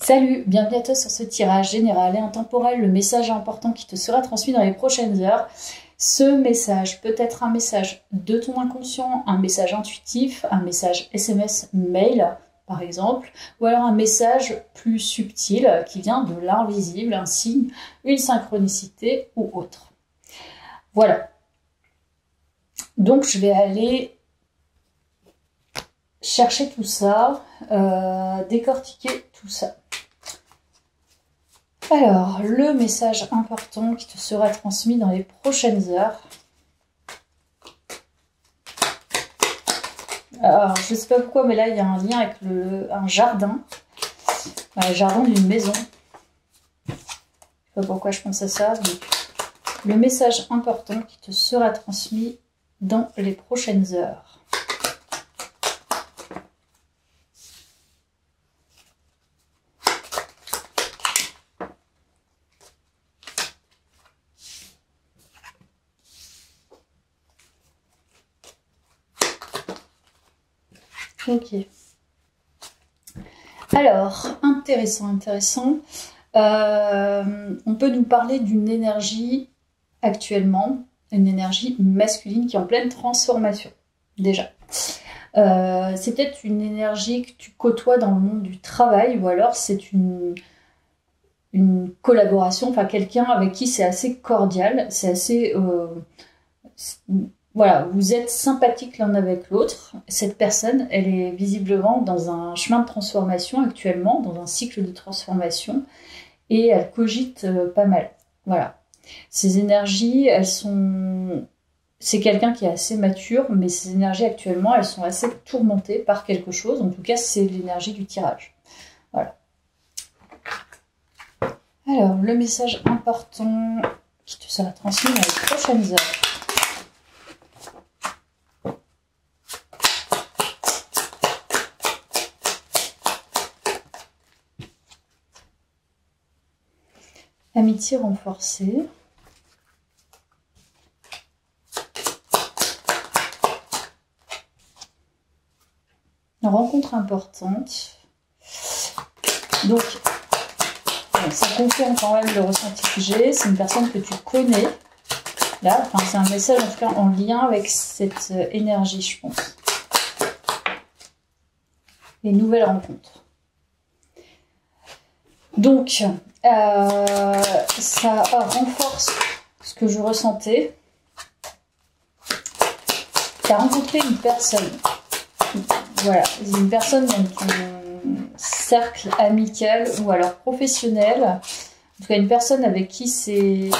Salut, bienvenue à toi sur ce tirage général et intemporel, le message important qui te sera transmis dans les prochaines heures. Ce message peut être un message de ton inconscient, un message intuitif, un message SMS, mail par exemple, ou alors un message plus subtil qui vient de l'invisible, un signe, une synchronicité ou autre. Voilà. Donc je vais aller chercher tout ça, décortiquer tout ça. Alors, le message important qui te sera transmis dans les prochaines heures. Alors, je ne sais pas pourquoi, mais là, il y a un lien avec un jardin. Le jardin d'une maison. Je ne sais pas pourquoi je pense à ça. Donc, le message important qui te sera transmis dans les prochaines heures. Ok. Alors, intéressant. On peut nous parler d'une énergie actuellement, une énergie masculine qui est en pleine transformation, déjà. C'est peut-être une énergie que tu côtoies dans le monde du travail, ou alors c'est une collaboration, enfin quelqu'un avec qui c'est assez cordial, c'est assez... Voilà, vous êtes sympathiques l'un avec l'autre. Cette personne, elle est visiblement dans un chemin de transformation actuellement, dans un cycle de transformation, et elle cogite pas mal. Voilà. Ces énergies, elles sont... C'est quelqu'un qui est assez mature, mais ces énergies actuellement, elles sont assez tourmentées par quelque chose. En tout cas, c'est l'énergie du tirage. Voilà. Alors, le message important qui te sera transmis dans les prochaines heures. Amitié renforcée. Une rencontre importante. Donc, ça confirme quand même le ressenti que j'ai. C'est une personne que tu connais. Là, enfin, c'est un message en tout cas en lien avec cette énergie, je pense. Les nouvelles rencontres. Donc, ça renforce ce que je ressentais. Tu as rencontré une personne. Voilà, une personne dans ton cercle amical ou alors professionnel. En tout cas, une personne avec qui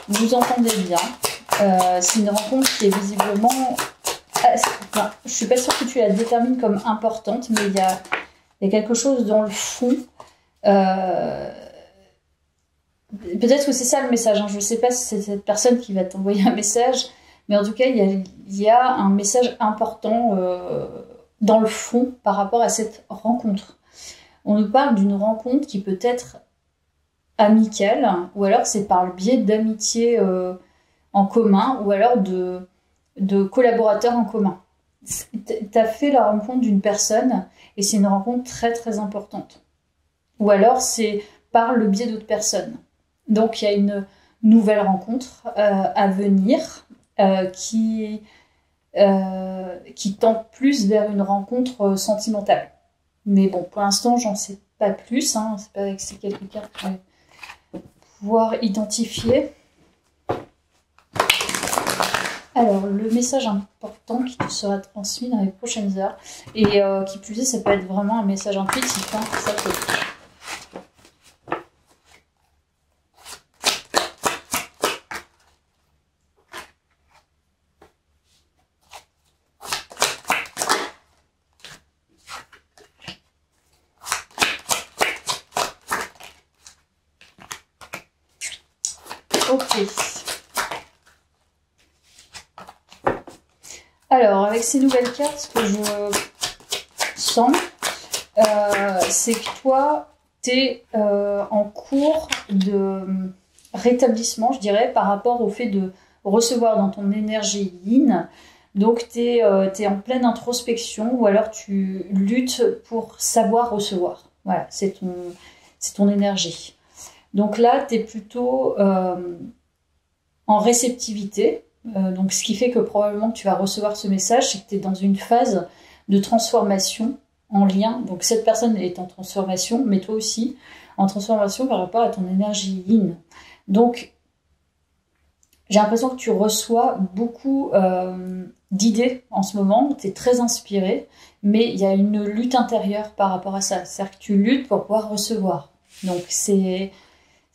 vous entendez bien. C'est une rencontre qui est visiblement... Enfin, je suis pas sûre que tu la détermines comme importante, mais il y a quelque chose dans le fond. Peut-être que c'est ça le message, hein. Je ne sais pas si c'est cette personne qui va t'envoyer un message, mais en tout cas, il y a un message important dans le fond par rapport à cette rencontre. On nous parle d'une rencontre qui peut être amicale, ou alors c'est par le biais d'amitié en commun, ou alors de collaborateurs en commun. Tu as fait la rencontre d'une personne, et c'est une rencontre très très importante. Ou alors c'est par le biais d'autres personnes. Donc il y a une nouvelle rencontre à venir qui tend plus vers une rencontre sentimentale. Mais bon, pour l'instant, j'en sais pas plus. Hein. C'est pas avec ces quelques cartes que je vais pouvoir identifier. Alors, le message important qui te sera transmis dans les prochaines heures, et qui plus est, ça peut être vraiment un message intuitif, hein, ça peut. Ok. Alors, avec ces nouvelles cartes, ce que je sens, c'est que toi, tu es en cours de rétablissement, je dirais, par rapport au fait de recevoir dans ton énergie yin. Donc, tu es en pleine introspection ou alors tu luttes pour savoir recevoir. Voilà, c'est c'est ton énergie. Donc là, tu es plutôt en réceptivité. Donc ce qui fait que probablement que tu vas recevoir ce message, c'est que tu es dans une phase de transformation en lien. Donc cette personne est en transformation, mais toi aussi, en transformation par rapport à ton énergie yin. Donc j'ai l'impression que tu reçois beaucoup d'idées en ce moment, tu es très inspiré, mais il y a une lutte intérieure par rapport à ça. C'est-à-dire que tu luttes pour pouvoir recevoir. Donc ça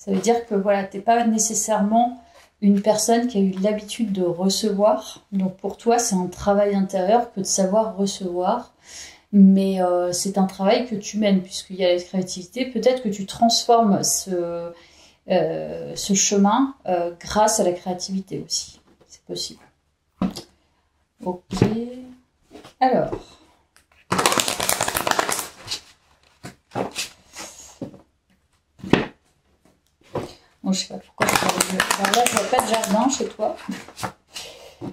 veut dire que voilà, tu n'es pas nécessairement une personne qui a eu l'habitude de recevoir. Donc pour toi, c'est un travail intérieur que de savoir recevoir. Mais c'est un travail que tu mènes, puisqu'il y a la créativité. Peut-être que tu transformes ce chemin grâce à la créativité aussi. C'est possible. Ok. Alors. Bon, je sais pas pourquoi je parle. Là, je vois pas de jardin chez toi.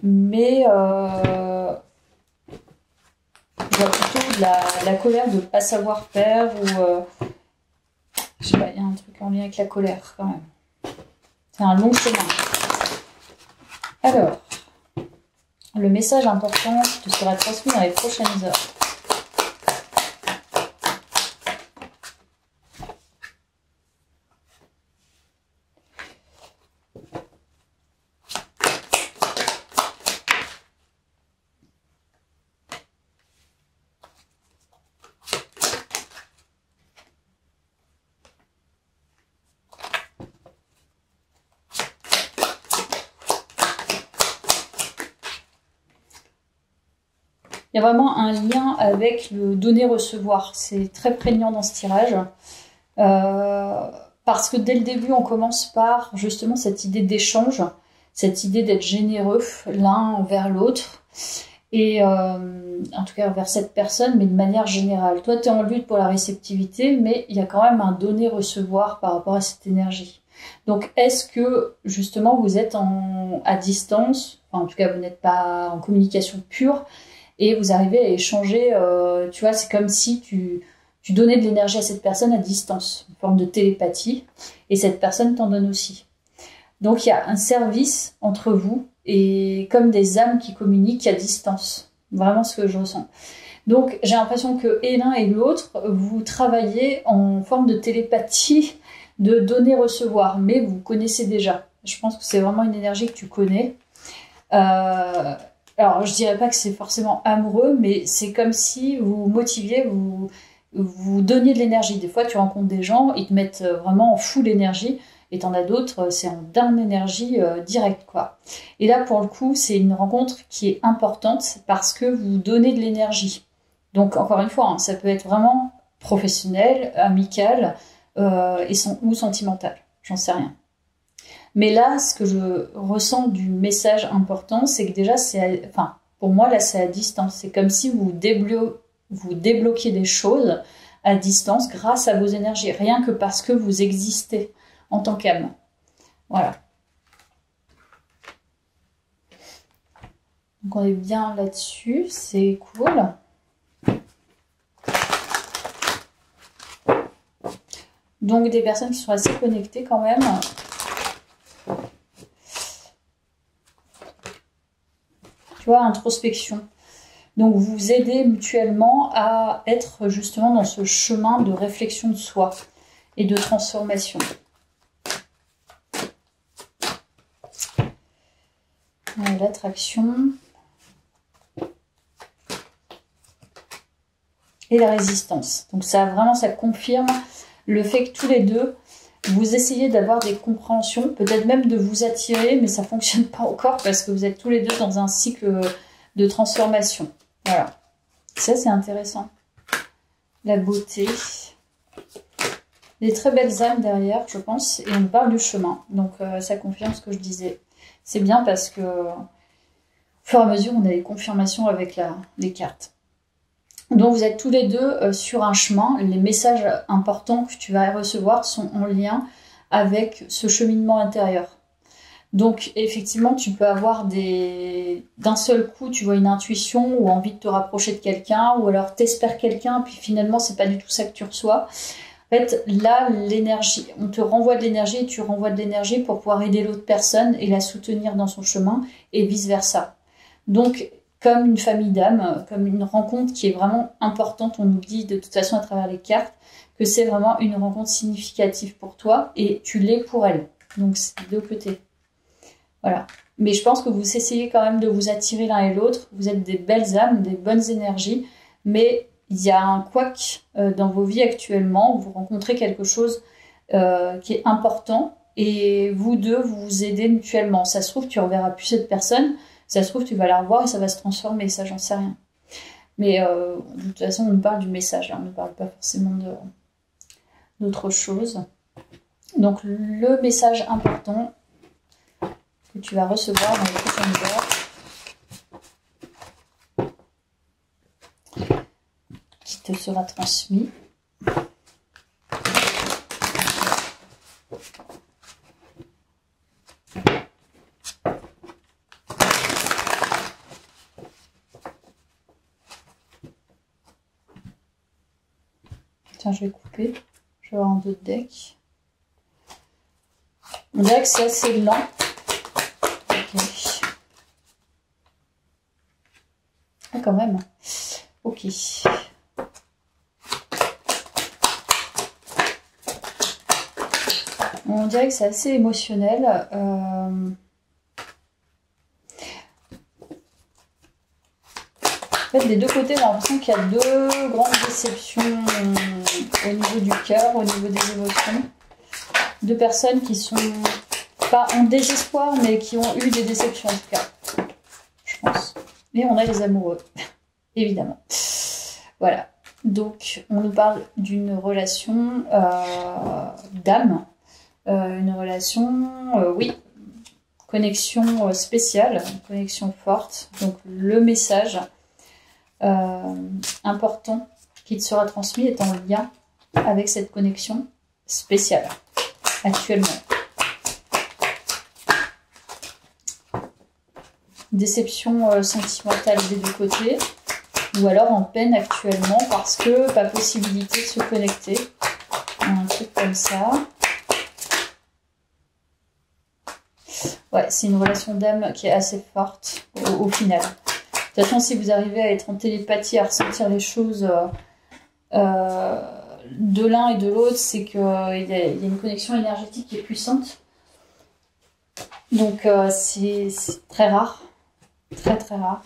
Mais je vois plutôt de la colère de ne pas savoir faire ou je sais pas, il y a un truc en lien avec la colère quand même. C'est un long chemin. Alors, le message important te sera transmis dans les prochaines heures. Il y a vraiment un lien avec le donner-recevoir. C'est très prégnant dans ce tirage. Parce que dès le début, on commence par justement cette idée d'échange, cette idée d'être généreux l'un envers l'autre. Et en tout cas envers cette personne, mais de manière générale. Toi, tu es en lutte pour la réceptivité, mais il y a quand même un donner-recevoir par rapport à cette énergie. Donc, est-ce que justement vous êtes à distance, enfin, en tout cas vous n'êtes pas en communication pure, et vous arrivez à échanger, tu vois, c'est comme si tu donnais de l'énergie à cette personne à distance, une forme de télépathie, et cette personne t'en donne aussi. Donc il y a un service entre vous, et comme des âmes qui communiquent à distance. Vraiment ce que je ressens. Donc j'ai l'impression que et l'un et l'autre, vous travaillez en forme de télépathie, de donner-recevoir, mais vous connaissez déjà. Je pense que c'est vraiment une énergie que tu connais. Alors, je dirais pas que c'est forcément amoureux, mais c'est comme si vous motiviez, vous donniez de l'énergie. Des fois, tu rencontres des gens, ils te mettent vraiment en full énergie, et t'en as d'autres, c'est en down énergie directe, quoi. Et là, pour le coup, c'est une rencontre qui est importante parce que vous donnez de l'énergie. Donc, encore une fois, hein, ça peut être vraiment professionnel, amical ou sentimental. J'en sais rien. Mais là, ce que je ressens du message important, c'est que déjà, pour moi, là, c'est à distance. C'est comme si vous débloquiez des choses à distance grâce à vos énergies, rien que parce que vous existez en tant qu'âme. Voilà. Donc, on est bien là-dessus, c'est cool. Donc, des personnes qui sont assez connectées quand même. Tu vois, introspection. Donc, vous vous aidez mutuellement à être justement dans ce chemin de réflexion de soi et de transformation. L'attraction et la résistance. Donc, ça confirme le fait que tous les deux, vous essayez d'avoir des compréhensions, peut-être même de vous attirer, mais ça ne fonctionne pas encore parce que vous êtes tous les deux dans un cycle de transformation. Voilà. Ça, c'est intéressant. La beauté. Des très belles âmes derrière, je pense, et on parle du chemin. Donc, ça confirme ce que je disais. C'est bien parce que, au fur et à mesure, on a des confirmations avec les cartes. Donc vous êtes tous les deux sur un chemin. Les messages importants que tu vas recevoir sont en lien avec ce cheminement intérieur. Donc effectivement, tu peux avoir d'un seul coup, tu vois une intuition ou envie de te rapprocher de quelqu'un, ou alors t'espères quelqu'un, puis finalement c'est pas du tout ça que tu reçois. En fait, là, l'énergie, on te renvoie de l'énergie et tu renvoies de l'énergie pour pouvoir aider l'autre personne et la soutenir dans son chemin et vice-versa. Donc, comme une famille d'âmes, comme une rencontre qui est vraiment importante, on nous dit de toute façon à travers les cartes que c'est vraiment une rencontre significative pour toi et tu l'es pour elle. Donc, c'est des deux côtés. Voilà. Mais je pense que vous essayez quand même de vous attirer l'un et l'autre. Vous êtes des belles âmes, des bonnes énergies, mais il y a un couac dans vos vies actuellement. Vous rencontrez quelque chose qui est important et vous deux, vous vous aidez mutuellement. Ça se trouve, tu ne reverras plus cette personne. Ça se trouve, tu vas la revoir et ça va se transformer. Ça, j'en sais rien. Mais de toute façon, on nous parle du message. Là. On ne parle pas forcément d'autre chose. Donc, le message important que tu vas recevoir dans les prochaines heures, qui te sera transmis. Tiens, je vais couper. Je vais avoir un autre deck. On dirait que c'est assez lent. Ok. Ah, quand même. Ok. On dirait que c'est assez émotionnel. En fait, des deux côtés, j'ai l'impression qu'il y a deux grandes déceptions au niveau du cœur, au niveau des émotions. Deux personnes qui sont pas en désespoir, mais qui ont eu des déceptions en tout cas, je pense. Et on a les amoureux, évidemment. Voilà. Donc, on nous parle d'une relation d'âme. Une relation, oui, connexion spéciale, connexion forte. Donc, le message important qui te sera transmis est en lien avec cette connexion spéciale, actuellement. Déception sentimentale des deux côtés, ou alors en peine actuellement parce que pas possibilité de se connecter. Un truc comme ça. Ouais, c'est une relation d'âme qui est assez forte au final. De toute façon, si vous arrivez à être en télépathie, à ressentir les choses de l'un et de l'autre, c'est qu'il y a une connexion énergétique qui est puissante. Donc, c'est très rare. Très, très rare.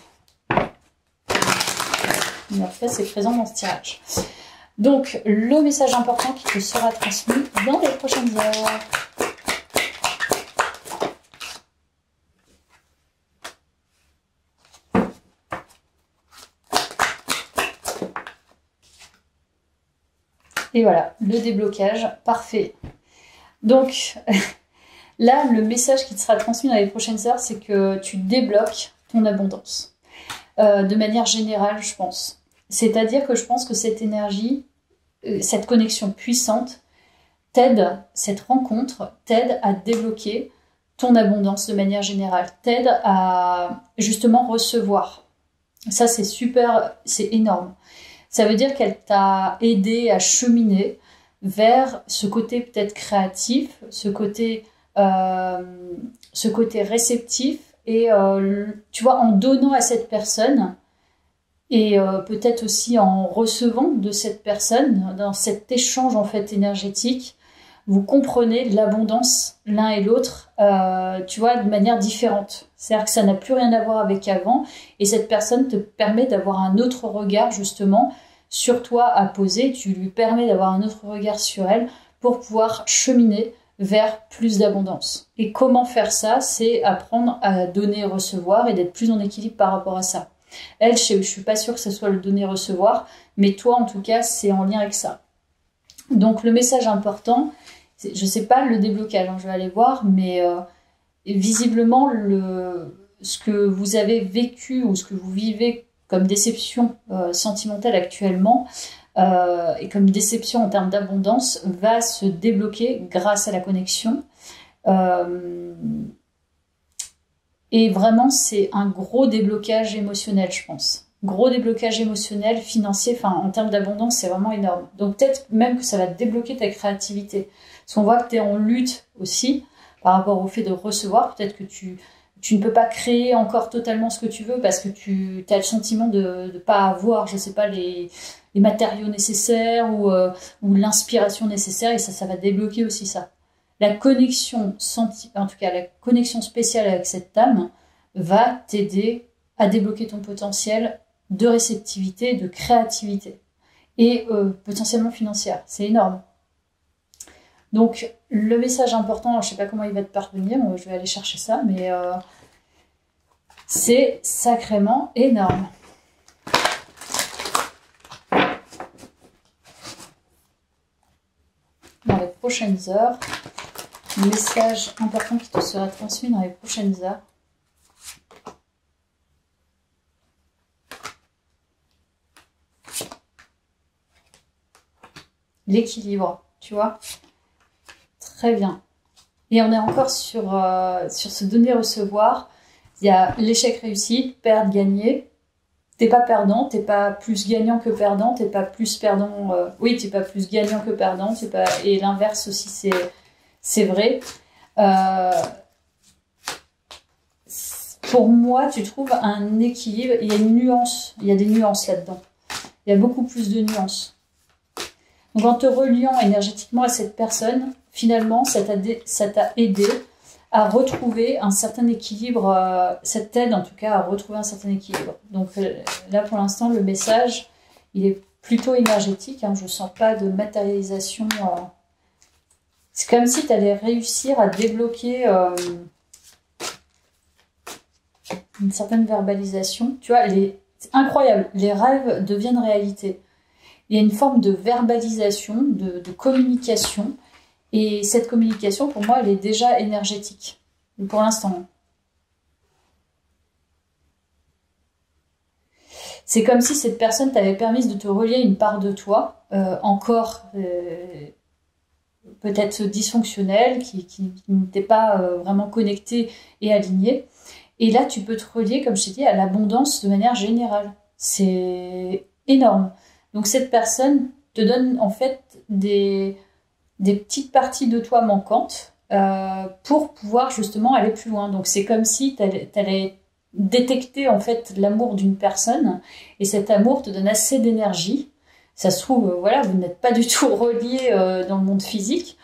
Mais en tout cas, c'est présent dans ce tirage. Donc, le message important qui te sera transmis dans les prochaines heures. Et voilà, le déblocage, parfait. Donc, là, le message qui te sera transmis dans les prochaines heures, c'est que tu débloques ton abondance. De manière générale, je pense. C'est-à-dire que je pense que cette énergie, cette connexion puissante, t'aide, cette rencontre t'aide à débloquer ton abondance de manière générale, t'aide à justement recevoir. Ça, c'est super, c'est énorme. Ça veut dire qu'elle t'a aidé à cheminer vers ce côté peut-être créatif, ce côté réceptif, et tu vois, en donnant à cette personne, et peut-être aussi en recevant de cette personne, dans cet échange en fait énergétique, vous comprenez l'abondance l'un et l'autre, tu vois, de manière différente. C'est-à-dire que ça n'a plus rien à voir avec avant, et cette personne te permet d'avoir un autre regard justement sur toi à poser, tu lui permets d'avoir un autre regard sur elle pour pouvoir cheminer vers plus d'abondance. Et comment faire ça? C'est apprendre à donner et recevoir et d'être plus en équilibre par rapport à ça. Elle, je suis pas sûre que ce soit le donner-recevoir, mais toi en tout cas, c'est en lien avec ça. Donc le message important, je sais pas le déblocage, hein, je vais aller voir, mais visiblement ce que vous avez vécu ou ce que vous vivez comme déception sentimentale actuellement et comme déception en termes d'abondance va se débloquer grâce à la connexion. Et vraiment, c'est un gros déblocage émotionnel, je pense. gros déblocage émotionnel, financier, enfin en termes d'abondance, c'est vraiment énorme. Donc peut-être même que ça va débloquer ta créativité. Parce qu'on voit que tu es en lutte aussi par rapport au fait de recevoir. Peut-être que tu ne peux pas créer encore totalement ce que tu veux parce que tu as le sentiment de ne pas avoir, je sais pas, les matériaux nécessaires ou l'inspiration nécessaire, et ça va débloquer aussi ça. La connexion en tout cas la connexion spéciale avec cette âme va t'aider à débloquer ton potentiel de réceptivité, de créativité et potentiellement financière. C'est énorme. Donc le message important, je ne sais pas comment il va te parvenir, je vais aller chercher ça, mais c'est sacrément énorme. Dans les prochaines heures, le message important qui te sera transmis dans les prochaines heures. L'équilibre, tu vois. Très bien. Et on est encore sur ce donner-recevoir. Il y a l'échec réussi, perdre, gagner. T'es pas perdant, t'es pas plus gagnant que perdant, t'es pas plus perdant. Oui, t'es pas plus gagnant que perdant. Et l'inverse aussi, c'est vrai. Pour moi, tu trouves un équilibre. Il y a une nuance. Il y a des nuances là-dedans. Il y a beaucoup plus de nuances. Donc en te reliant énergétiquement à cette personne, finalement, ça t'a aidé à retrouver un certain équilibre, ça t'aide en tout cas à retrouver un certain équilibre. Donc là, pour l'instant, le message, il est plutôt énergétique, hein, je ne sens pas de matérialisation. C'est comme si tu allais réussir à débloquer une certaine verbalisation. Tu vois, c'est incroyable, les rêves deviennent réalité. Il y a une forme de verbalisation, de communication. Et cette communication, pour moi, elle est déjà énergétique. Pour l'instant. C'est comme si cette personne t'avait permis de te relier à une part de toi, encore peut-être dysfonctionnelle, qui n'était pas vraiment connectée et alignée. Et là, tu peux te relier, comme je t'ai dit, à l'abondance de manière générale. C'est énorme. Donc cette personne te donne en fait des petites parties de toi manquantes pour pouvoir justement aller plus loin. Donc c'est comme si tu allais détecter en fait l'amour d'une personne et cet amour te donne assez d'énergie. Ça se trouve, voilà, vous n'êtes pas du tout reliés dans le monde physique,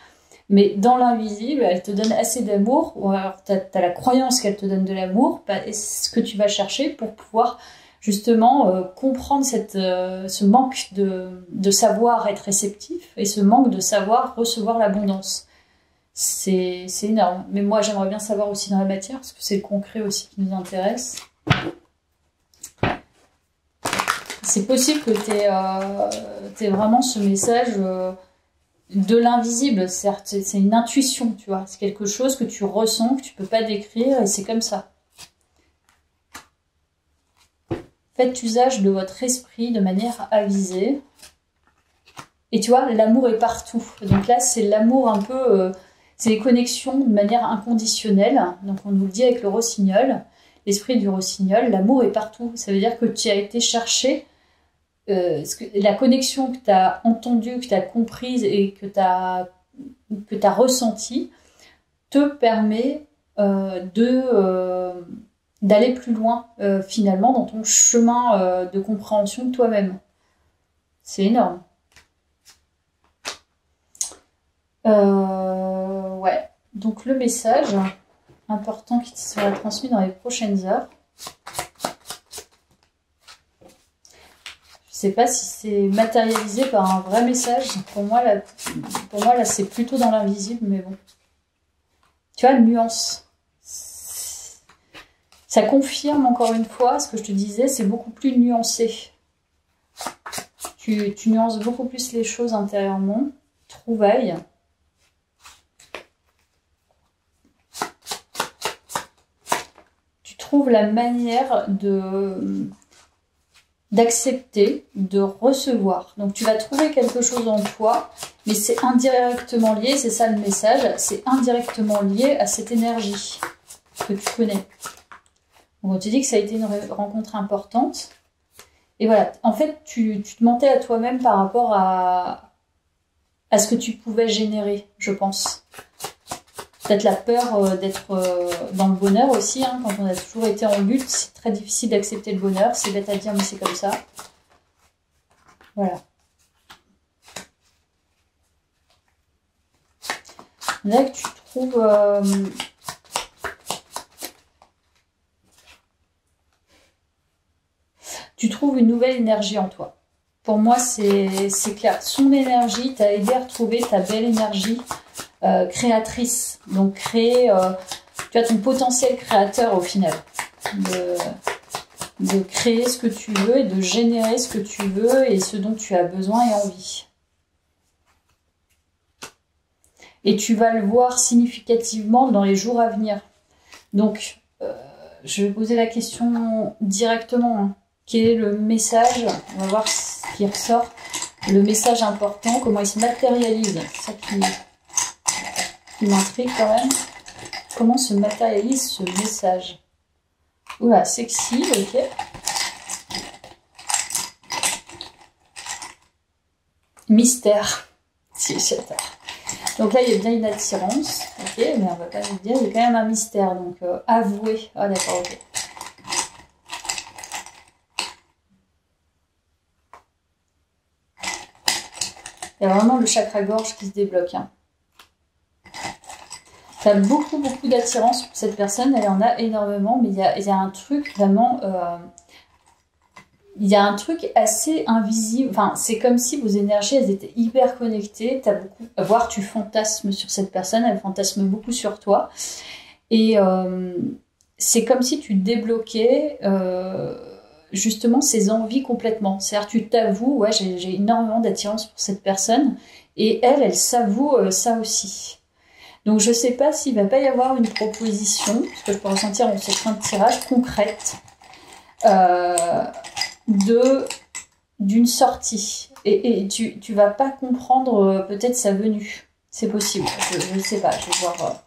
mais dans l'invisible, elle te donne assez d'amour, ou alors tu as la croyance qu'elle te donne de l'amour, et ce que tu vas chercher pour pouvoir justement comprendre ce manque de savoir être réceptif et ce manque de savoir recevoir l'abondance. C'est énorme. Mais moi, j'aimerais bien savoir aussi dans la matière, parce que c'est le concret aussi qui nous intéresse. C'est possible que tu aies vraiment ce message de l'invisible, certes. C'est une intuition, tu vois. C'est quelque chose que tu ressens, que tu peux pas décrire, et c'est comme ça. Faites usage de votre esprit de manière avisée. Et tu vois, l'amour est partout. Donc là, c'est l'amour un peu... c'est les connexions de manière inconditionnelle. Donc on nous le dit avec le rossignol, l'esprit du rossignol. L'amour est partout. Ça veut dire que tu as été chercher la connexion que tu as entendue, que tu as comprise et que tu as ressentie te permet d'aller plus loin finalement dans ton chemin de compréhension de toi-même. C'est énorme. Ouais. Donc le message important qui sera transmis dans les prochaines heures. Je sais pas si c'est matérialisé par un vrai message. Pour moi là c'est plutôt dans l'invisible, mais bon. Tu vois, nuance. Ça confirme encore une fois ce que je te disais, c'est beaucoup plus nuancé. Tu nuances beaucoup plus les choses intérieurement. Trouvaille. Tu trouves la manière d'accepter, de recevoir. Donc tu vas trouver quelque chose en toi, mais c'est indirectement lié, c'est ça le message, c'est indirectement lié à cette énergie que tu connais. Donc on te dit que ça a été une rencontre importante, Et voilà, en fait, tu te mentais à toi-même par rapport à ce que tu pouvais générer, je pense. Peut-être la peur d'être dans le bonheur aussi, hein, quand on a toujours été en lutte, c'est très difficile d'accepter le bonheur, c'est bête à dire, mais c'est comme ça. Voilà. Là que tu trouves une nouvelle énergie en toi. Pour moi, c'est clair. Son énergie t'a aidé à retrouver ta belle énergie créatrice. Donc, créer, tu as ton potentiel créateur au final. De créer ce que tu veux et de générer ce que tu veux et ce dont tu as besoin et envie. Et tu vas le voir significativement dans les jours à venir. Donc, je vais poser la question directement. Hein. Quel est le message? On va voir ce qui ressort. Le message important, comment il se matérialise. C'est ça qui m'intrigue quand même. Comment se matérialise ce message? Oula, sexy, ok. Mystère. Si, j'adore. Donc là, il y a bien une attirance. Ok, mais on va pas le dire. Il y a quand même un mystère. Donc, avoué. Ah, d'accord, ok. Il y a vraiment le chakra-gorge qui se débloque. Hein. Tu as beaucoup d'attirance pour cette personne. Elle en a énormément. Mais il y a un truc vraiment... il y a un truc assez invisible. Enfin, c'est comme si vos énergies, elles étaient hyper connectées. T'as beaucoup... Voire tu fantasmes sur cette personne. Elle fantasme beaucoup sur toi. Et c'est comme si tu débloquais... justement ses envies complètement. C'est-à-dire tu t'avoues, ouais, j'ai énormément d'attirance pour cette personne et elle s'avoue ça aussi. Donc je sais pas s'il va pas y avoir une proposition, parce que je peux ressentir dans cette fin de tirage concrète d'une sortie. Et tu vas pas comprendre peut-être sa venue. C'est possible, je ne sais pas, je vais voir...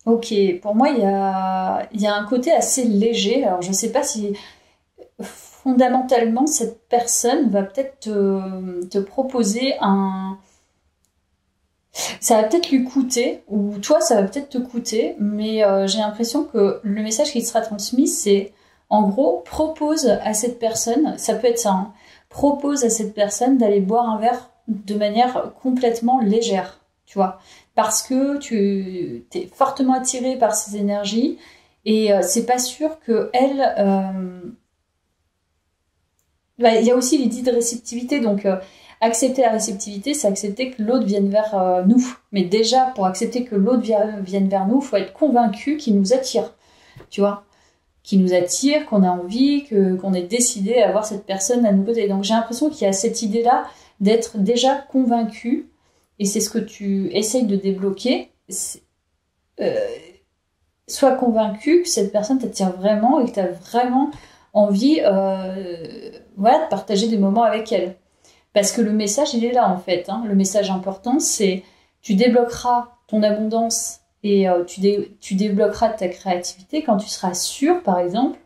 Ok, pour moi, il y a un côté assez léger. Alors, je ne sais pas si fondamentalement, cette personne va peut-être te proposer un... Ça va peut-être lui coûter, ou toi, ça va peut-être te coûter, mais j'ai l'impression que le message qui sera transmis, c'est, en gros, propose à cette personne, ça peut être ça, hein, propose à cette personne d'aller boire un verre de manière complètement légère, tu vois. Parce que tu es fortement attiré par ces énergies et c'est pas sûr que elle. Il y a aussi l'idée de réceptivité, donc accepter la réceptivité, c'est accepter que l'autre vienne vers nous. Mais déjà, pour accepter que l'autre vienne vers nous, il faut être convaincu qu'il nous attire, tu vois, qu'il nous attire, qu'on a envie, qu'on est décidé à avoir cette personne à nos côtés. Donc j'ai l'impression qu'il y a cette idée-là d'être déjà convaincu. Et c'est ce que tu essayes de débloquer. Sois convaincu que cette personne t'attire vraiment et que tu as vraiment envie voilà, de partager des moments avec elle. Parce que le message, il est là en fait. Hein. Le message important, c'est tu débloqueras ton abondance et tu débloqueras ta créativité quand tu seras sûr, par exemple,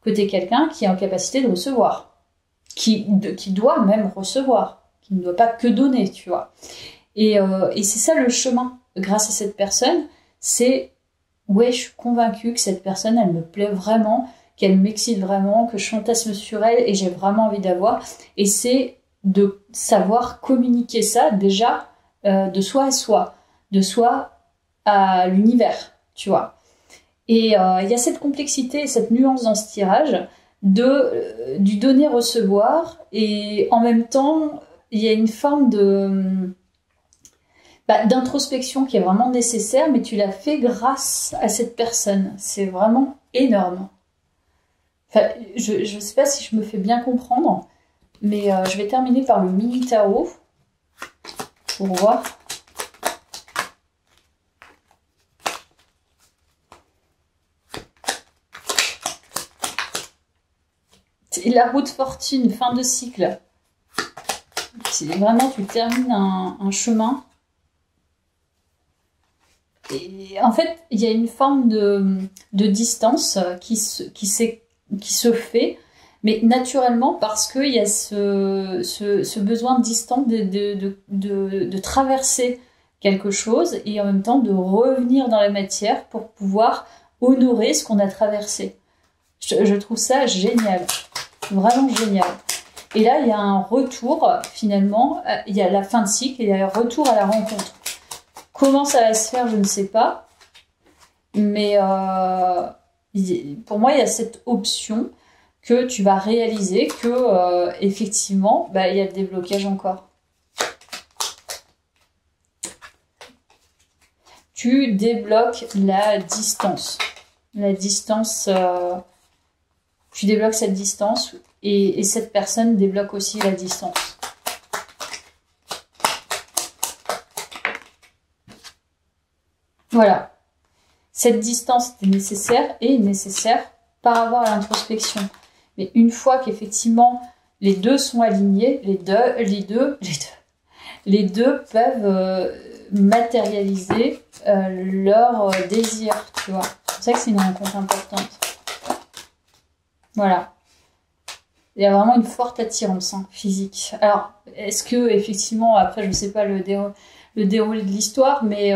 que tu es quelqu'un qui est en capacité de recevoir. Qui doit même recevoir. Qui ne doit pas que donner, tu vois. Et c'est ça le chemin, grâce à cette personne, c'est, ouais, je suis convaincue que cette personne, elle me plaît vraiment, qu'elle m'excite vraiment, que je fantasme sur elle et j'ai vraiment envie d'avoir. Et c'est de savoir communiquer ça déjà de soi à soi, de soi à l'univers, tu vois. Et il y a cette complexité, cette nuance dans ce tirage du donner-recevoir et en même temps, il y a une forme d'introspection qui est vraiment nécessaire, mais tu l'as fait grâce à cette personne. C'est vraiment énorme. Enfin, je ne sais pas si je me fais bien comprendre, mais je vais terminer par le mini tarot pour voir. La roue de fortune, fin de cycle. vraiment, tu termines un chemin. Et en fait, il y a une forme de distance qui se fait, mais naturellement parce qu'il y a ce besoin distant de traverser quelque chose et en même temps de revenir dans la matière pour pouvoir honorer ce qu'on a traversé. Je trouve ça génial, vraiment génial. Et là, il y a un retour, finalement, il y a la fin de cycle, et il y a un retour à la rencontre. Comment ça va se faire, je ne sais pas. Mais pour moi, il y a cette option que tu vas réaliser que, effectivement, il y a le déblocage encore. Tu débloques la distance. La distance, tu débloques cette distance et cette personne débloque aussi la distance. Voilà. Cette distance est nécessaire par rapport à l'introspection. Mais une fois qu'effectivement les deux sont alignés, les deux peuvent matérialiser leur désir, tu vois. C'est pour ça que c'est une rencontre importante. Voilà. Il y a vraiment une forte attirance physique. Alors, est-ce que effectivement, après, je ne sais pas le déroulé de l'histoire, mais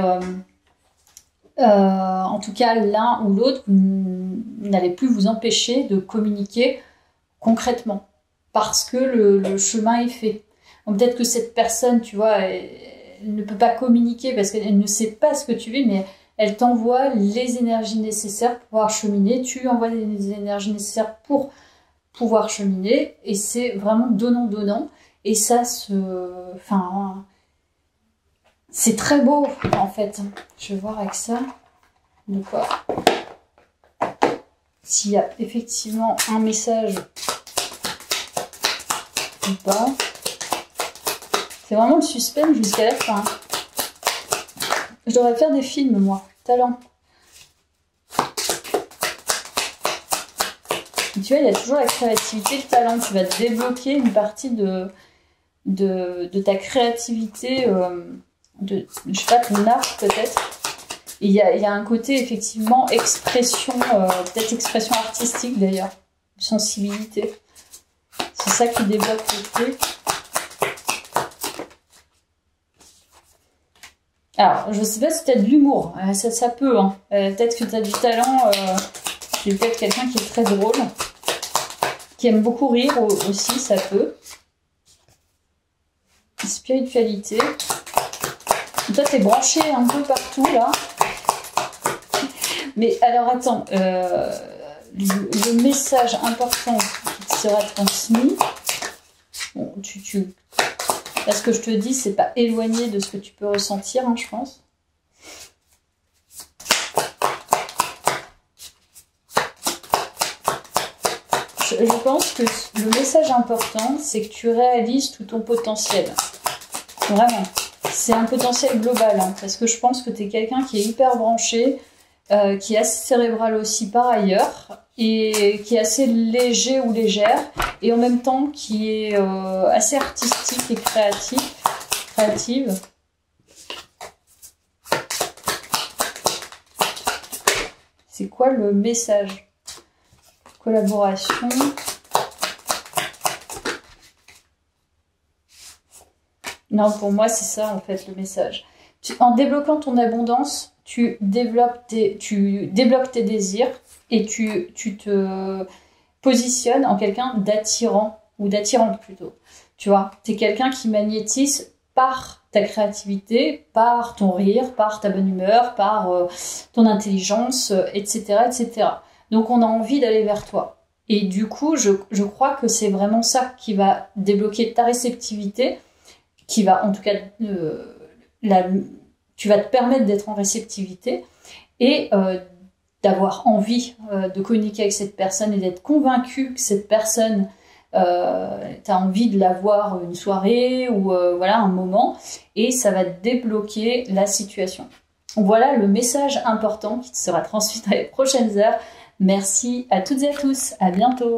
en tout cas, l'un ou l'autre n'allez plus vous empêcher de communiquer concrètement parce que le chemin est fait. Donc peut-être que cette personne, tu vois, elle ne peut pas communiquer parce qu'elle ne sait pas ce que tu vis, mais elle t'envoie les énergies nécessaires pour pouvoir cheminer. Tu lui envoies les énergies nécessaires pour pouvoir cheminer, et c'est vraiment donnant. Et ça c'est très beau, en fait. Je vais voir avec ça. De quoi? S'il y a effectivement un message ou pas. C'est vraiment le suspense jusqu'à la fin. Je devrais faire des films, moi. Talent. Et tu vois, il y a toujours la créativité, le talent. Tu vas te débloquer une partie de ta créativité, je sais pas, ton art peut-être. Il y a un côté effectivement expression, peut-être expression artistique d'ailleurs, sensibilité. C'est ça qui débloque le truc. Alors, je sais pas si tu as de l'humour, ça peut, hein. Peut-être que tu as du talent, tu es peut-être quelqu'un qui est très drôle, qui aime beaucoup rire aussi, ça peut. Spiritualité. Toi, t'es branché un peu partout, là. Mais alors, attends, le message important qui te sera transmis, bon, là, ce que je te dis, c'est pas éloigné de ce que tu peux ressentir, hein, je pense. Je pense que le message important, c'est que tu réalises tout ton potentiel. Vraiment. C'est un potentiel global, hein, parce que je pense que tu es quelqu'un qui est hyper branché, qui est assez cérébral aussi par ailleurs, et qui est assez léger ou légère, et en même temps qui est assez artistique et créative. C'est quoi le message? Collaboration. Non, pour moi, c'est ça, en fait, le message. En débloquant ton abondance, tu débloques tes désirs et tu te positionnes en quelqu'un d'attirant, ou d'attirante plutôt. Tu vois, t'es quelqu'un qui magnétise par ta créativité, par ton rire, par ta bonne humeur, par ton intelligence, etc., etc. Donc, on a envie d'aller vers toi. Et du coup, je crois que c'est vraiment ça qui va débloquer ta réceptivité, qui va, en tout cas, tu vas te permettre d'être en réceptivité et d'avoir envie de communiquer avec cette personne et d'être convaincu que cette personne, tu as envie de la voir une soirée ou voilà, un moment, et ça va débloquer la situation. Voilà le message important qui te sera transmis dans les prochaines heures. Merci à toutes et à tous, à bientôt.